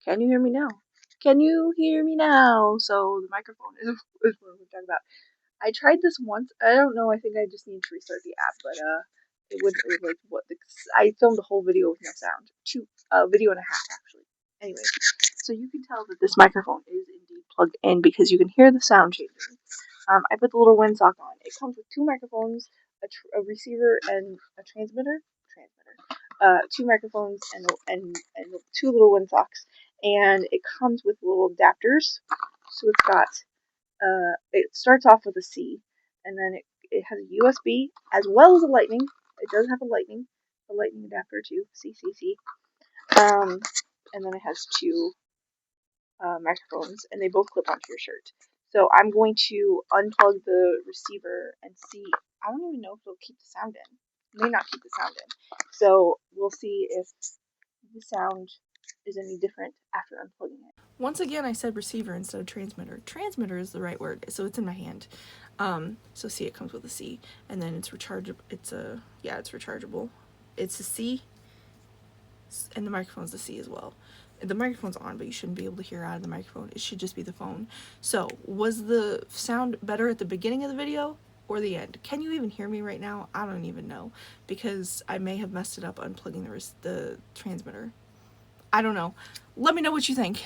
Can you hear me now? Can you hear me now? So the microphone is what we're talking about. I tried this once. I don't know. I think I just need to restart the app, but it wouldn't. It was like what? I filmed a whole video with no sound. Video and a half actually. Anyway, so you can tell that this microphone is indeed plugged in because you can hear the sound changing. I put the little windsock on. It comes with two microphones, a receiver, and a transmitter. Two microphones and two little windsocks, and it comes with little adapters. So it's got it starts off with a C, and then it has a USB as well as a lightning. It does have a lightning adapter too, CCC. And then it has two microphones, and they both clip onto your shirt. So I'm going to unplug the receiver and see. I don't even know if it'll keep the sound in. It may not keep the sound in. So we'll see if the sound is any different after unplugging it. Once again, I said receiver instead of transmitter. Transmitter is the right word, so it's in my hand. So see, it comes with a C, and then it's rechargeable. It's rechargeable. It's a C, and the microphone's a C as well. The microphone's on, but you shouldn't be able to hear out of the microphone. It should just be the phone. So, was the sound better at the beginning of the video or the end? Can you even hear me right now? I don't even know, because I may have messed it up unplugging the transmitter. I don't know. Let me know what you think.